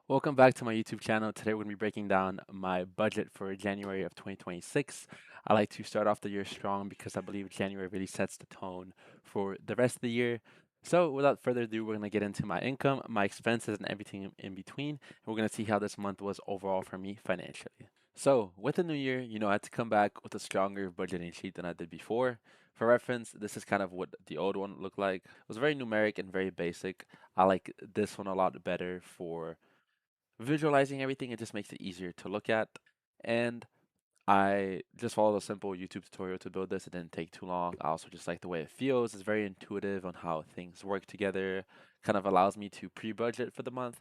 Welcome back to my YouTube channel. Today we're going to be breaking down my budget for January of 2026. I like to start off the year strong because I believe January really sets the tone for the rest of the year. So without further ado, we're going to get into my income, my expenses, and everything in between. And we're going to see how this month was overall for me financially. So with the new year, I had to come back with a stronger budgeting sheet than I did before. For reference, this is kind of what the old one looked like. It was very numeric and very basic. I like this one a lot better for visualizing everything. It just makes it easier to look at. And I just followed a simple YouTube tutorial to build this. It didn't take too long. I also just like the way it feels. It's very intuitive on how things work together. Kind of allows me to pre-budget for the month,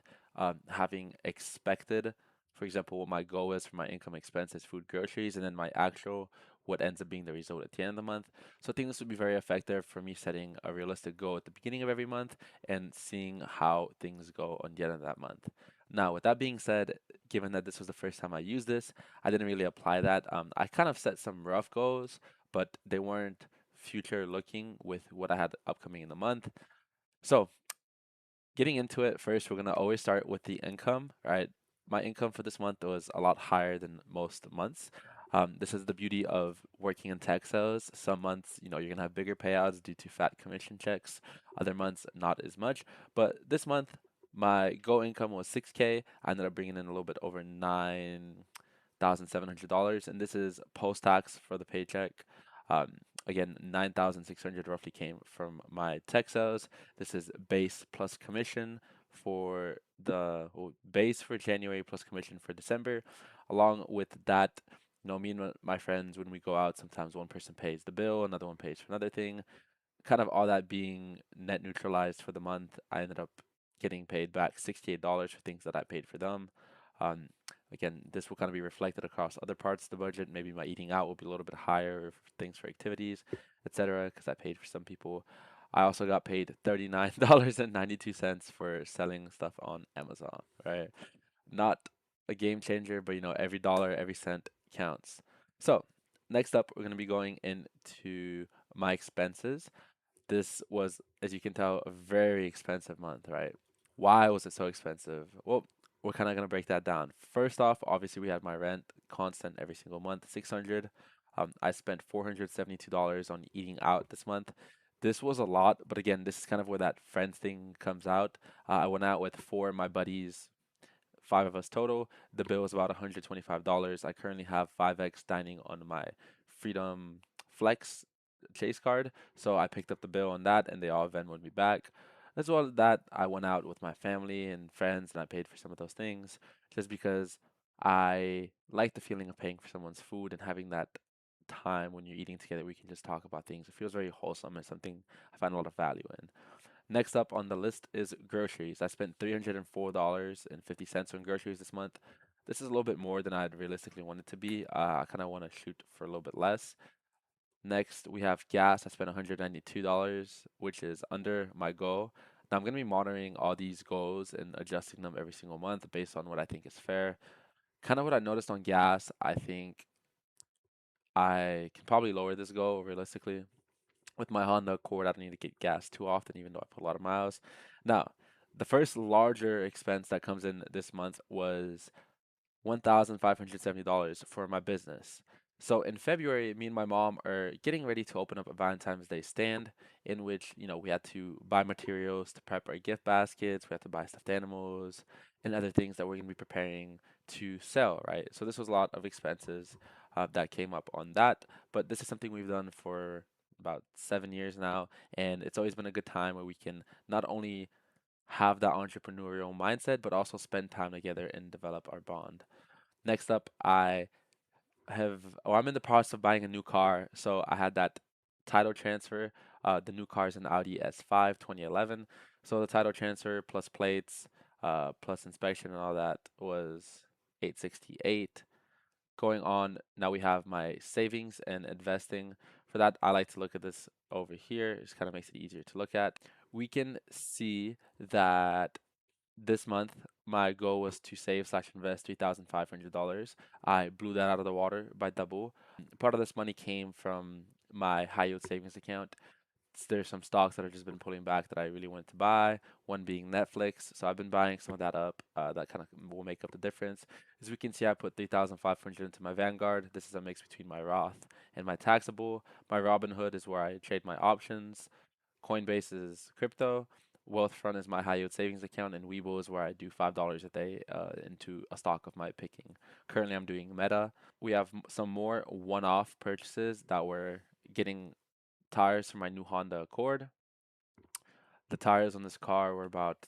having expected, for example, what my goal is for my income expenses, food, groceries, and then my actual what ends up being the result at the end of the month. So I think this would be very effective for me setting a realistic goal at the beginning of every month and seeing how things go on the end of that month. Now, with that being said, given that this was the first time I used this, I didn't really apply that. I kind of set some rough goals, but they weren't future looking with what I had upcoming in the month. So, getting into it, first, we're going to always start with the income, right? My income for this month was a lot higher than most months. This is the beauty of working in tech sales. Some months, you're going to have bigger payouts due to fat commission checks. Other months, not as much. But this month, my go income was 6K. I ended up bringing in a little bit over $9,700, and this is post-tax for the paycheck. Um, Again, 9,600 roughly came from my tech sales. This is base plus commission for base for January plus commission for December. Along with that, me and my friends, when we go out, sometimes one person pays the bill, another one pays for another thing. Kind of all that being net neutralized for the month, I ended up getting paid back $68 for things that I paid for them. Um, Again, this will kind of be reflected across other parts of the budget. Maybe my eating out will be a little bit higher for things for activities, etc., because I paid for some people. I also got paid $39.92 for selling stuff on Amazon, right? Not a game changer, but every dollar, every cent counts. So, next up, we're going to be going into my expenses. This was, as you can tell, a very expensive month, right? Why was it so expensive? Well, we're kind of gonna break that down. First off, obviously we had my rent constant every single month, 600. I spent $472 on eating out this month. This was a lot, but again, this is kind of where that friends thing comes out. I went out with four of my buddies, five of us total. The bill was about $125. I currently have 5x dining on my Freedom Flex Chase card, so I picked up the bill on that, and they all Venmoed me back. As well as that, I went out with my family and friends, and I paid for some of those things just because I like the feeling of paying for someone's food and having that time when you're eating together. We can just talk about things. It feels very wholesome and something I find a lot of value in. Next up on the list is groceries. I spent $304.50 on groceries this month. This is a little bit more than I'd realistically want it to be. I kind of want to shoot for a little bit less. Next, we have gas. I spent $192, which is under my goal. Now, I'm going to be monitoring all these goals and adjusting them every single month based on what I think is fair. Kind of what I noticed on gas, I think I can probably lower this goal realistically. With my Honda Accord, I don't need to get gas too often, even though I put a lot of miles. Now, the first larger expense that comes in this month was $1,570 for my business. So in February, me and my mom are getting ready to open up a Valentine's Day stand in which, we had to buy materials to prep our gift baskets, we had to buy stuffed animals and other things that we're going to be preparing to sell, right? So this was a lot of expenses that came up on that, but this is something we've done for about 7 years now, and it's always been a good time where we can not only have that entrepreneurial mindset, but also spend time together and develop our bond. Next up, I'm in the process of buying a new car. So I had that title transfer. The new car is an Audi S5 2011. So the title transfer plus plates, plus inspection and all that was 868. Going on, now we have my savings and investing. For that, I like to look at this over here. It just kind of makes it easier to look at. We can see that this month my goal was to save slash invest $3,500. I blew that out of the water by double. Part of this money came from my high yield savings account. there's some stocks that have just been pulling back that I really wanted to buy. One being Netflix, so I've been buying some of that up. That kind of will make up the difference. As we can see, I put 3,500 into my Vanguard. This is a mix between my Roth and my taxable. My Robinhood is where I trade my options. Coinbase is crypto. Wealthfront is my high yield savings account, and Webull is where I do $5 a day into a stock of my picking. Currently, I'm doing Meta. We have some more one-off purchases that were getting tires for my new Honda Accord. The tires on this car were about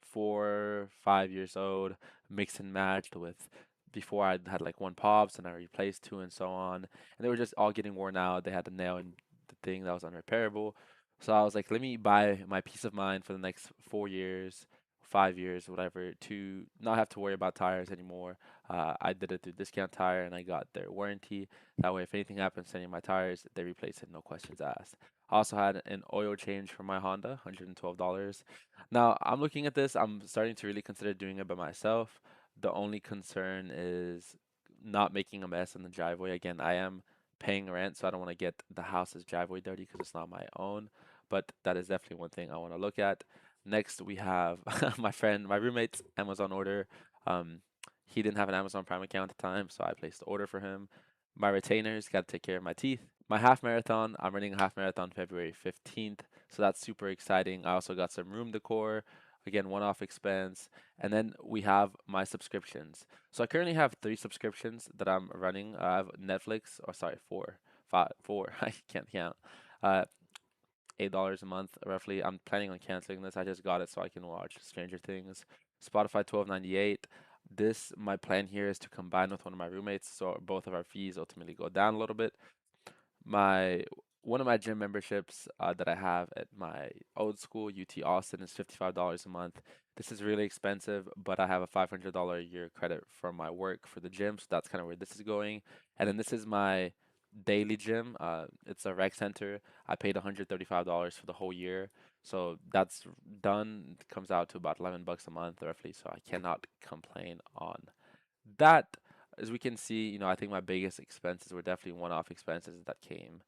4, 5 years old, mixed and matched with before I had like one pops and I replaced two and so on. And they were just all getting worn out. They had the nail in the thing that was unrepairable. So I was like, let me buy my peace of mind for the next 4 years, 5 years, whatever, to not have to worry about tires anymore. I did it through Discount Tire and I got their warranty. That way, if anything happens to any of my tires, they replace it, no questions asked. I also had an oil change for my Honda, $112. Now, I'm looking at this, I'm starting to really consider doing it by myself. The only concern is not making a mess in the driveway. Again, I am paying rent, so I don't want to get the house's driveway dirty because it's not my own. But that is definitely one thing I want to look at. Next, we have my roommate's Amazon order. Um, he didn't have an Amazon Prime account at the time, so I placed the order for him. My retainers, got to take care of my teeth. My half marathon, I'm running a half marathon February 15th, so that's super exciting. I also got some room decor, again, one-off expense. And then we have my subscriptions. So I currently have 3 subscriptions that I'm running. I have Netflix, or sorry, four, five, four. I can't count. Uh, $8 a month roughly. I'm planning on canceling this. I just got it so I can watch Stranger Things. Spotify 12.98. This my plan here is to combine with one of my roommates, so both of our fees ultimately go down a little bit. My One of my gym memberships that I have at my old school, UT Austin, is $55 a month. This is really expensive, but I have a $500 a year credit from my work for the gym, so that's kind of where this is going. And then this is my daily gym. It's a rec center. I paid $135 for the whole year, so that's done. It comes out to about 11 bucks a month roughly, so I cannot complain on that. As we can see, I think my biggest expenses were definitely one-off expenses that came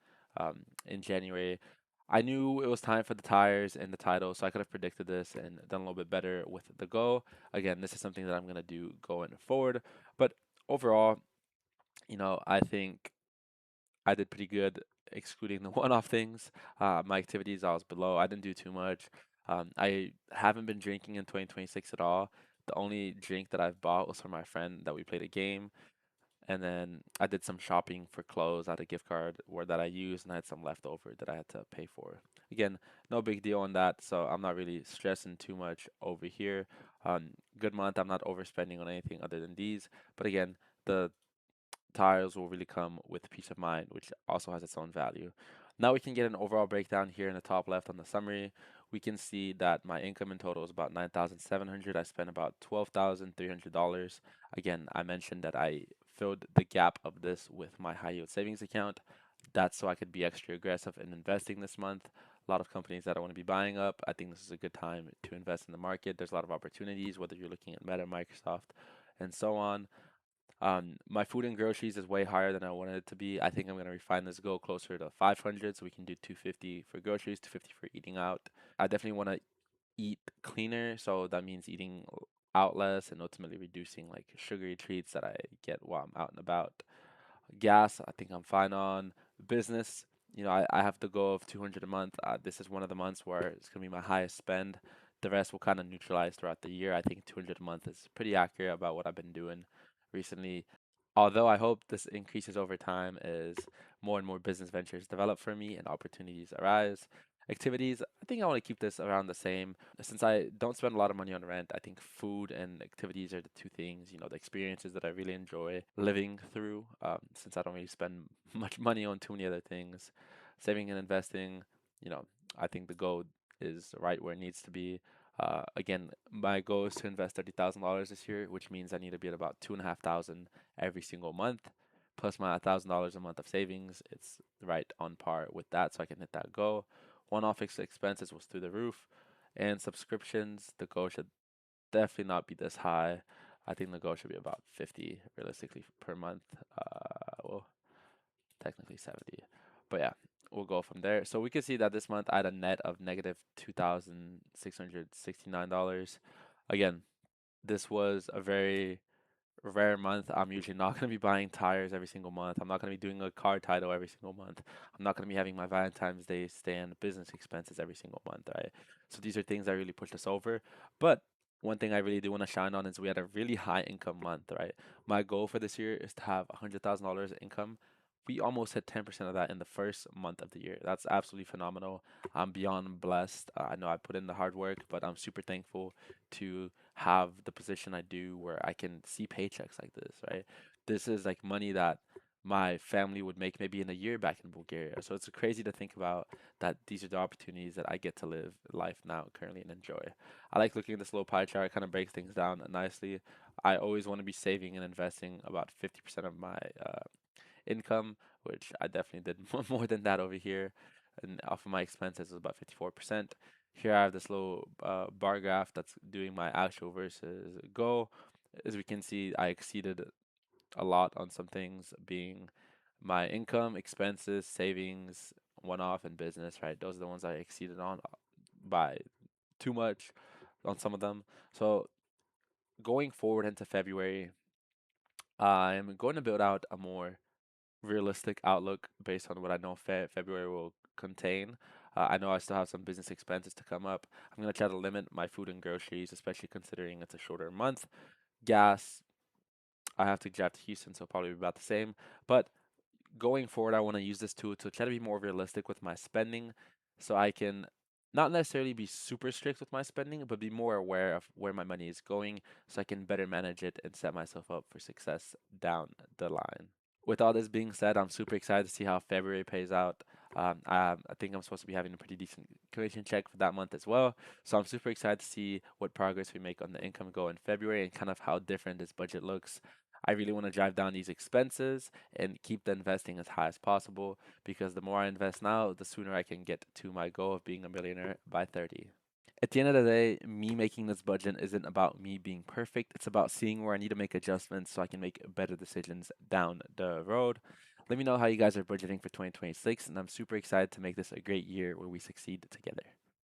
in January. I knew it was time for the tires and the title, so I could have predicted this and done a little bit better with the Go. Again, this is something that I'm gonna do going forward. But overall, I think I did pretty good, excluding the one-off things. My activities, I was below. I didn't do too much. I haven't been drinking in 2026 at all. The only drink that I've bought was for my friend that we played a game, and then I did some shopping for clothes. I had a gift card where that I used, and I had some left over that I had to pay for. Again, no big deal on that, so I'm not really stressing too much over here. Good month. I'm not overspending on anything other than these. But again, the tires will really come with peace of mind, which also has its own value. Now we can get an overall breakdown here in the top left on the summary. We can see that my income in total is about 9,700. I spent about $12,300. Again, I mentioned that I filled the gap of this with my high yield savings account. That's so I could be extra aggressive in investing this month. A lot of companies that I want to be buying up. I think this is a good time to invest in the market. There's a lot of opportunities, whether you're looking at Meta, Microsoft, and so on. My food and groceries is way higher than I wanted it to be. I think I'm gonna refine this goal closer to 500, so we can do 250 for groceries, 250 for eating out. I definitely want to eat cleaner, so that means eating out less and ultimately reducing like sugary treats that I get while I'm out and about. Gas, I think I'm fine on. Business, I have the goal of 200 a month. This is one of the months where it's gonna be my highest spend. The rest will kind of neutralize throughout the year. I think 200 a month is pretty accurate about what I've been doing recently. Although I hope this increases over time as more and more business ventures develop for me and opportunities arise. Activities, I think I want to keep this around the same. Since I don't spend a lot of money on rent, I think food and activities are the two things, the experiences that I really enjoy living through, since I don't really spend much money on too many other things. Saving and investing, you know, I think the goal is right where it needs to be. Again, my goal is to invest $30,000 this year, which means I need to be at about 2,500 every single month, plus my $1,000 a month of savings. It's right on par with that, so I can hit that goal. One-off expenses was through the roof, and subscriptions, the goal should definitely not be this high. I think the goal should be about 50 realistically per month. Well, technically 70, but yeah. we'll go from there. So we can see that this month I had a net of negative $2,669. Again, this was a very rare month. I'm usually not going to be buying tires every single month. I'm not going to be doing a car title every single month. I'm not going to be having my Valentine's Day stand business expenses every single month, right? So these are things that really pushed us over. But one thing I really do want to shine on is we had a really high income month, right? My goal for this year is to have $100,000 income. We almost hit 10% of that in the first month of the year. That's absolutely phenomenal. I'm beyond blessed. I know I put in the hard work, but I'm super thankful to have the position I do where I can see paychecks like this, right? This is like money that my family would make maybe in a year back in Bulgaria. So it's crazy to think about that these are the opportunities that I get to live life now currently and enjoy. I like looking at this little pie chart, it kind of breaks things down nicely. I always want to be saving and investing about 50% of my income, which I definitely did more than that over here. And off of my expenses is about 54%. Here I have this little bar graph that's doing my actual versus goal. As we can see, I exceeded a lot on some things, being my income, expenses, savings, one off, and business, right? Those are the ones I exceeded on by too much on some of them. So going forward into February, I'm going to build out a more realistic outlook based on what I know February will contain. I know I still have some business expenses to come up. I'm going to try to limit my food and groceries, especially considering it's a shorter month. Gas, I have to drive to Houston, so probably about the same. But going forward, I want to use this tool to try to be more realistic with my spending so I can not necessarily be super strict with my spending, but be more aware of where my money is going so I can better manage it and set myself up for success down the line. With all this being said, I'm super excited to see how February pays out. I think I'm supposed to be having a pretty decent commission check for that month as well. So I'm super excited to see what progress we make on the income goal in February and kind of how different this budget looks. I really want to drive down these expenses and keep the investing as high as possible because the more I invest now, the sooner I can get to my goal of being a millionaire by 30. At the end of the day, me making this budget isn't about me being perfect. It's about seeing where I need to make adjustments so I can make better decisions down the road. Let me know how you guys are budgeting for 2026, and I'm super excited to make this a great year where we succeed together.